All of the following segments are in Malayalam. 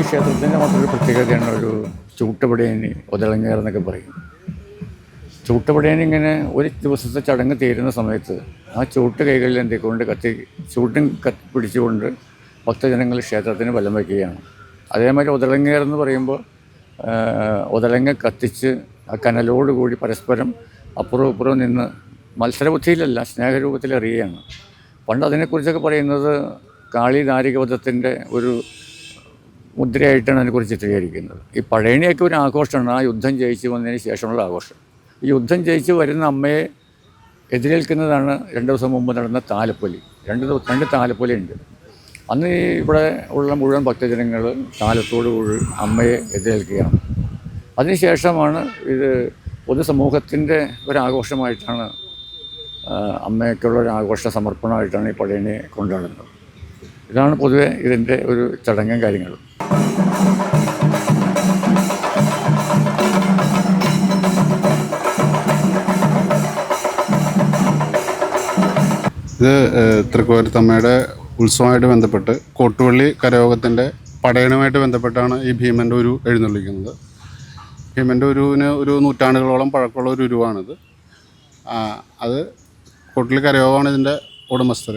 ഈ ക്ഷേത്രത്തിൻ്റെ മറ്റൊരു പ്രത്യേകതയാണ് ഒരു ചൂട്ടുപടയണി ഒതളങ്ങേറെന്നൊക്കെ പറയും. ചൂട്ടുപടയണി ഇങ്ങനെ ഒരു ദിവസത്തെ ചടങ്ങ് തീരുന്ന സമയത്ത് ആ ചൂട്ട് കൈകളിൽ എന്തിക്കൊണ്ട് ചൂട്ടും പിടിച്ചുകൊണ്ട് ഭക്തജനങ്ങൾ ക്ഷേത്രത്തിന് ബലം വയ്ക്കുകയാണ്. അതേമാതിരി ഒതളങ്ങേറെന്ന് പറയുമ്പോൾ ഒതളങ്ങ കത്തിച്ച് ആ കനലോടുകൂടി പരസ്പരം അപ്പുറവും ഇപ്പുറവും നിന്ന് മത്സരബുദ്ധിയിലല്ല സ്നേഹരൂപത്തിൽ എറിയുകയാണ്. പണ്ട് അതിനെക്കുറിച്ചൊക്കെ പറയുന്നത് കാളി നാരികവധത്തിൻ്റെ ഒരു മുദ്രയായിട്ടാണ് അതിനെക്കുറിച്ച് ചിത്രീകരിക്കുന്നത്. ഈ പടയണിയൊക്കെ ഒരു ആഘോഷമാണ്, ആ യുദ്ധം ജയിച്ച് വന്നതിന് ശേഷമുള്ള ആഘോഷം. ഈ യുദ്ധം ജയിച്ച് വരുന്ന അമ്മയെ എതിരേൽക്കുന്നതാണ് 2 ദിവസം മുമ്പ് നടന്ന താലപ്പൊലി. രണ്ട് താലപ്പൊലിയുണ്ട്. അന്ന് ഇവിടെ ഉള്ള മുഴുവൻ ഭക്തജനങ്ങൾ താലത്തോടുകൂടി അമ്മയെ എതിരേൽക്കുകയാണ്. അതിനുശേഷമാണ് ഇത് പൊതുസമൂഹത്തിൻ്റെ ഒരാഘോഷമായിട്ടാണ്, അമ്മയ്ക്കുള്ള ഒരു ആഘോഷ സമർപ്പണമായിട്ടാണ് ഈ പടയണിയെ കൊണ്ടുനടന്നത്. ഇതാണ് പൊതുവെ ഇതിൻ്റെ ഒരു ചടങ്ങും കാര്യങ്ങളും. ഇത് തൃക്കോരത്തമ്മയുടെ ഉത്സവമായിട്ട് ബന്ധപ്പെട്ട് കോട്ടുപള്ളി കരയോഗത്തിൻ്റെ പടയണുമായിട്ട് ബന്ധപ്പെട്ടാണ് ഈ ഭീമൻ്റെ ഉരു എഴുന്നള്ളിക്കുന്നത്. ഭീമൻ്റെ ഉരുവിന് ഒരു നൂറ്റാണ്ടുകളോളം പഴക്കമുള്ള ഒരു ഉരുവാണിത്. അത് കോട്ടുപള്ളി കരയോഗമാണ് ഇതിൻ്റെ ഉടമസ്ഥർ.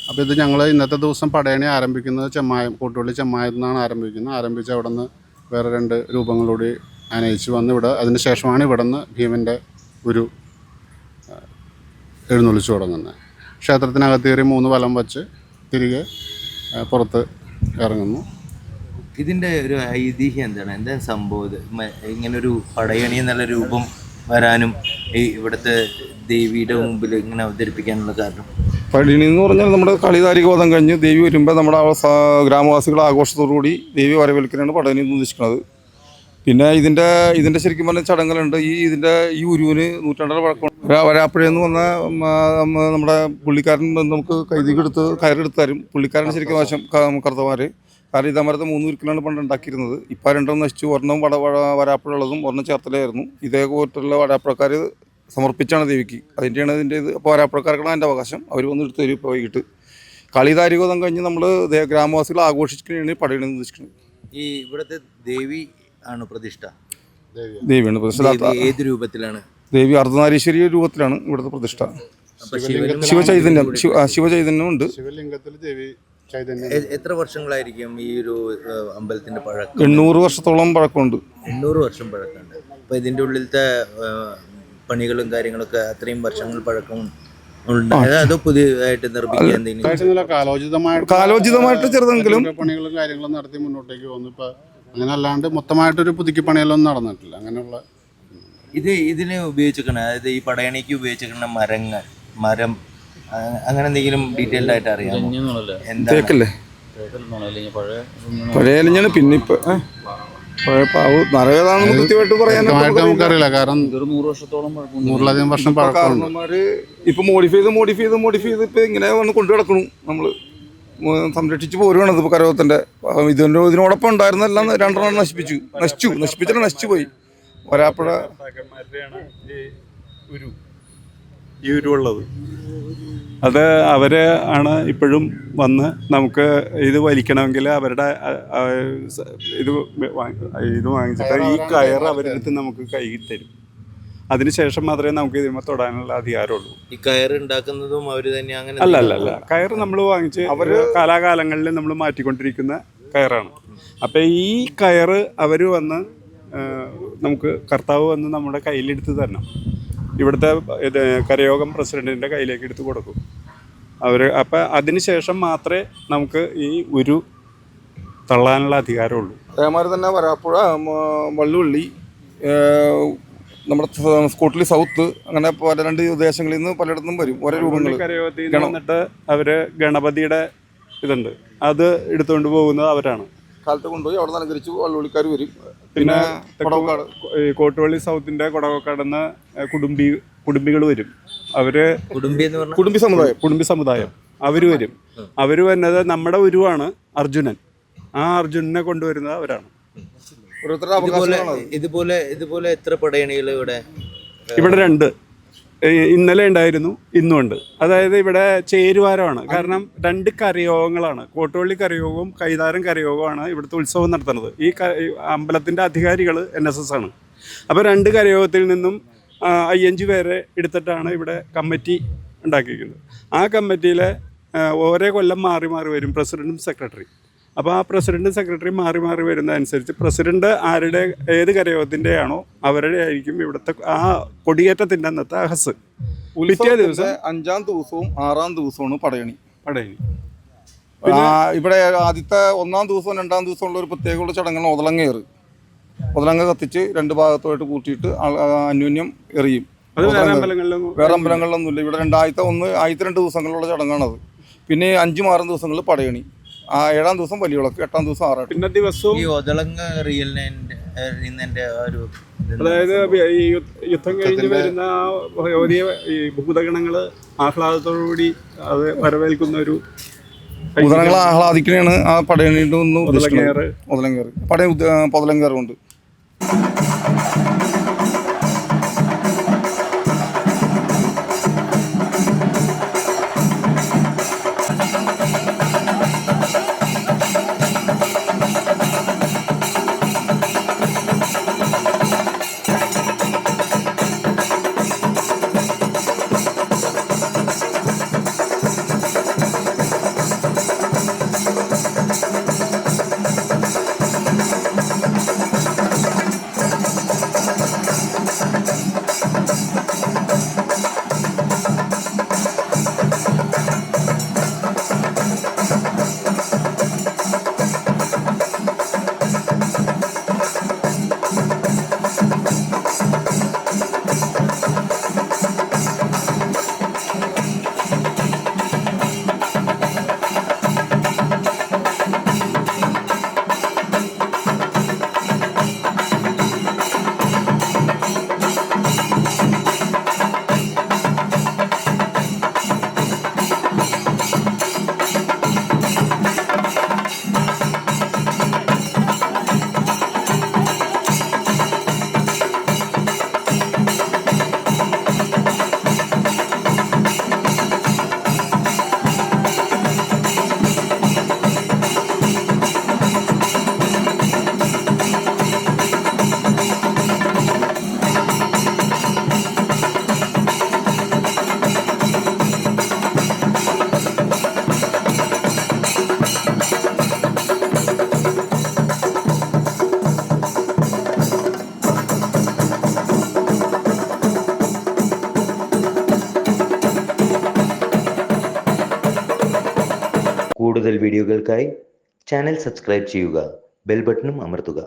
അപ്പോൾ ഇത് ഞങ്ങൾ ഇന്നത്തെ ദിവസം പടയണി ആരംഭിക്കുന്നത് കോട്ടുപള്ളി ചെമ്മായത്തു നിന്നാണ് ആരംഭിച്ച് അവിടെ നിന്ന് വേറെ 2 രൂപങ്ങളോട് അനയിച്ച് വന്ന് ഇവിടെ, അതിന് ശേഷമാണ് ഇവിടെ നിന്ന് ഭീമൻ്റെ ഒരു എഴുന്നള്ളിച്ച് തുടങ്ങുന്നത്. ക്ഷേത്രത്തിനകത്ത് കയറി 3 വലം വച്ച് തിരികെ പുറത്ത് ഇറങ്ങുന്നു. ഇതിൻ്റെ ഒരു ഐതിഹ്യം എന്താ സംഭവം? ഇങ്ങനൊരു പടയണി എന്നുള്ള രൂപം വരാനും ഈ ഇവിടുത്തെ ദേവിയുടെ മുമ്പിൽ ഇങ്ങനെ അവതരിപ്പിക്കാനുള്ള കാരണം? പടയണി എന്ന് പറഞ്ഞാൽ നമ്മുടെ കളിതാരികവധം കഴിഞ്ഞ് ദേവി വരുമ്പോൾ നമ്മുടെ ഗ്രാമവാസികളുടെ ആഘോഷത്തോടുകൂടി ദേവി വരവേൽക്കാനാണ് പടയണി എന്ന് ഉദ്ദേശിക്കുന്നത്. പിന്നെ ഇതിൻ്റെ ശരിക്കും പറഞ്ഞ ചടങ്ങുകളുണ്ട്. ഈ ഉരുവിന് നൂറ്റാണ്ടുകൾ പഴക്കം. വരാപ്പുഴയെന്ന് വന്ന നമ്മുടെ പുള്ളിക്കാരൻ നമുക്ക് കയറെടുത്ത് തരും. പുള്ളിക്കാരൻ ശരിക്കും വശം കറുത്തമാർ. കാരണം ഇതേമാരത്തെ 3 ഉരുക്കിലാണ് പണ്ട് ഉണ്ടാക്കിയിരുന്നത്. ഇപ്പോൾ 2 നശിച്ചു. ഒരെണ്ണം വരാപ്പുഴ ഉള്ളതും ഒരെണ്ണം ചേർത്തലായിരുന്നു. ഇതേ കൂട്ടുള്ള വരാപ്പുഴക്കാർ സമർപ്പിച്ചാണ് ദേവിക്ക്. അതിൻ്റെയാണ് ഇത്. അപ്പോൾ വരാപ്പുഴക്കാർക്കാണ് അതിൻ്റെ അവകാശം. അവർ വന്ന് എടുത്ത് തരും. ഇപ്പോൾ വൈകിട്ട് കളിതാരികോധം കഴിഞ്ഞ് നമ്മൾ ഗ്രാമവാസികൾ ആഘോഷിക്കുകയാണ് പടയണി എന്ന് ഉദ്ദേശിക്കുന്നത്. ഈ ഇവിടുത്തെ ദേവി ആണ് പ്രതിഷ്ഠ? ദേവിയാണ് പ്രതിഷ്ഠ. ഏത് രൂപത്തിലാണ്? ദേവി അർദ്ധനാരീശ്വരി രൂപത്തിലാണ് ഇവിടുത്തെ പ്രതിഷ്ഠ. ശിവചൈതന്യം ഉണ്ട്. ശിവലിംഗത്തിൽ ദേവി ചൈതന്യം. എത്ര വർഷങ്ങളായിരിക്കും ഈ ഒരു അമ്പലത്തിന്റെ പഴക്കം? 800 വർഷത്തോളം പഴക്കമുണ്ട്. 800 വർഷം പഴക്കമുണ്ട്. അപ്പോൾ ഇതിൻ്റെ ഉള്ളിലത്തെ പണികളും കാര്യങ്ങളൊക്കെ അത്രയും വർഷങ്ങൾ പഴക്കം ഉണ്ട്? അതോ പുതിയതായിട്ട് നിർമ്മിക്കാൻ കാലോചിതമായിട്ട് ചെറുതെങ്കിലും പണികളും കാര്യങ്ങളും നടത്തി മുന്നോട്ടേക്ക് പോകുന്നു. ഇപ്പം അങ്ങനെ അല്ലാണ്ട് മൊത്തമായിട്ടൊരു പുതുക്കി പണികളൊന്നും നടന്നിട്ടില്ല. അങ്ങനെയുള്ള ഇതിനെ ഉപയോഗിച്ചിരിക്കണം, അതായത് ഈ പടയണിക്ക് ഉപയോഗിച്ചിരിക്കുന്ന മരം അങ്ങനെ എന്തെങ്കിലും ഡീറ്റെയിൽഡ് ആയിട്ട് അറിയാമോ? തേക്കല്ലേ? പഴയ അലിഞ്ഞാണ്. പിന്നെ ഇപ്പം പഴയ പാവ് നരകതാണെന്ന് കൃത്യമായിട്ട് പറയാനായിട്ട് നമുക്കറിയില്ല. കാരണം 100-ലധികം വർഷം കാരണന്മാര് ഇപ്പൊ മോഡിഫൈ ചെയ്ത് ഇപ്പൊ ഇങ്ങനെ വന്ന് കൊണ്ടു കിടക്കണു. നമ്മള് സംരക്ഷിച്ച് പോരുവാണ്. ഇതിപ്പോൾ കരയോഗത്തിൻ്റെ ഇതിനോടൊപ്പം ഉണ്ടായിരുന്നെല്ലാം 2 നശിപ്പിച്ചിട്ട് പോയി. വരാപ്പുഴ ഈ ഉരുവുള്ളത് അത് അവർ ആണ് ഇപ്പോഴും വന്ന് നമുക്ക് ഇത് വലിക്കണമെങ്കിൽ അവരുടെ ഇത് വാങ്ങിച്ചിട്ട് ഈ കയർ അവരെടുത്ത് നമുക്ക് കയ്യിൽ തരും. അതിനുശേഷം മാത്രമേ നമുക്ക് ഇതിന്മേൽ തൊടാനുള്ള അധികാരമുള്ളൂ. ഈ കയർ ഉണ്ടാക്കുന്നതും അവർ തന്നെ? അങ്ങനെ അല്ല, കയർ നമ്മൾ വാങ്ങിച്ച് അവർ കാലാകാലങ്ങളിൽ നമ്മൾ മാറ്റിക്കൊണ്ടിരിക്കുന്ന കയറാണ്. അപ്പം ഈ കയർ അവർ വന്ന് നമുക്ക് കർത്താവ് വന്ന് നമ്മുടെ കയ്യിലെടുത്ത് തരണം. ഇവിടുത്തെ കരയോഗം പ്രസിഡൻറ്റിൻ്റെ കയ്യിലേക്ക് എടുത്ത് കൊടുക്കും അവർ. അപ്പം അതിന് ശേഷം മാത്രമേ നമുക്ക് ഈ ഉരു തള്ളാനുള്ള അധികാരമുള്ളൂ. അതേമാതിരി തന്നെ വരാപ്പുഴ, വള്ളുവള്ളി, നമ്മുടെ സ്കൂട്ടിൽ സൗത്ത്, അങ്ങനെ പല 2 ദേശങ്ങളിൽ നിന്ന് പലയിടത്തും വരും ഓരോ രൂപങ്ങൾ. കരയോഗത്തിൽ നിന്ന് വന്നിട്ട് അവർ ഗണപതിയുടെ ഇതുണ്ട്, അത് എടുത്തുകൊണ്ട് പോകുന്നത് അവരാണ്. കാലത്ത് കൊണ്ടുപോയി അവിടെ നിന്ന് അലങ്കരിച്ച് വള്ളുവള്ളിക്കാർ വരും. പിന്നെ കോട്ടുപള്ളി സൗത്തിൻ്റെ കൊടവക്കാടുന്ന് കുടുംബികൾ വരും. അവര് കുടുംബി സമുദായം അവർ വരും. അവർ വരുന്നത് നമ്മുടെ ഉരുവാണ് അർജുനൻ. ആ അർജുനനെ കൊണ്ടുവരുന്നത് അവരാണ്. ഇതുപോലെ എത്ര പടയണികൾ ഇവിടെ? ഇവിടെ 2 ഇന്നലെ ഉണ്ടായിരുന്നു, ഇന്നുമുണ്ട്. അതായത് ഇവിടെ ചേരുവാരമാണ്. കാരണം 2 കരയോഗങ്ങളാണ്, കോട്ടുപള്ളി കരയോഗവും കൈതാരം കരയോഗവുമാണ് ഇവിടുത്തെ ഉത്സവം നടത്തുന്നത്. ഈ അമ്പലത്തിൻ്റെ അധികാരികൾ NSS ആണ്. അപ്പോൾ 2 കരയോഗത്തിൽ നിന്നും 5 പേരെ എടുത്തിട്ടാണ് ഇവിടെ കമ്മിറ്റി ഉണ്ടാക്കിയിരിക്കുന്നത്. ആ കമ്മിറ്റിയിലെ ഓരോ കൊല്ലം മാറി മാറി വരും പ്രസിഡൻറ്റും സെക്രട്ടറി. അപ്പോൾ ആ പ്രസിഡൻറ്റും സെക്രട്ടറി മാറി മാറി വരുന്നതനുസരിച്ച് പ്രസിഡൻറ്റ് ഏത് കരയോഗത്തിൻ്റെ ആണോ അവരുടെ ആയിരിക്കും ഇവിടുത്തെ ആ കൊടിയേറ്റത്തിൻ്റെ അന്നത്തെ അഹസ്. പിറ്റേ ദിവസം 5-ാം ദിവസവും 6-ാം ദിവസമാണ് പടയണി. പടയണി ഇവിടെ ആദ്യത്തെ 1-ാം ദിവസവും 2-ാം ദിവസമുള്ള ഒരു പ്രത്യേകമുള്ള ചടങ്ങാണ് ഒതളങ്ങേറ്. ഒതളങ്ങ കത്തിച്ച് 2 ഭാഗത്തുമായിട്ട് കൂട്ടിയിട്ട് അന്യോന്യം എറിയും. അത് വേറെ അമ്പലങ്ങളിലൊന്നുമില്ല. ഇവിടെ ആദ്യത്തെ 2 ദിവസങ്ങളിലുള്ള ചടങ്ങാണത്. പിന്നെ 5-6 ദിവസങ്ങളിൽ പടയണി. 7-ാം ദിവസം വലിയ വിളക്ക്, 8-ാം ദിവസം ആറാട്ട്. പിന്നെ ദിവസവും ഈ ഒതളങ്ങ റിയലിന്റെ ഒരു അതായത് ഈ യുദ്ധം കഴിഞ്ഞ് വരുന്ന വലിയ ഈ ഭൂതഗണങ്ങൾ ആഹ്ലാദത്തോടുകൂടി അത് വരവേൽക്കുന്ന ഒരു ഭൂതഗണങ്ങൾ ആഹ്ലാദിക്കണേണ് ആ പടയണിയുടെ ഒന്ന് ഒതളങ്ങേറ്. പൊതലങ്കേറുണ്ട്. കൂടുതൽ വീഡിയോകൾക്കായി ചാനൽ സബ്സ്ക്രൈബ് ചെയ്യുക, ബെൽ ബട്ടണും അമർത്തുക.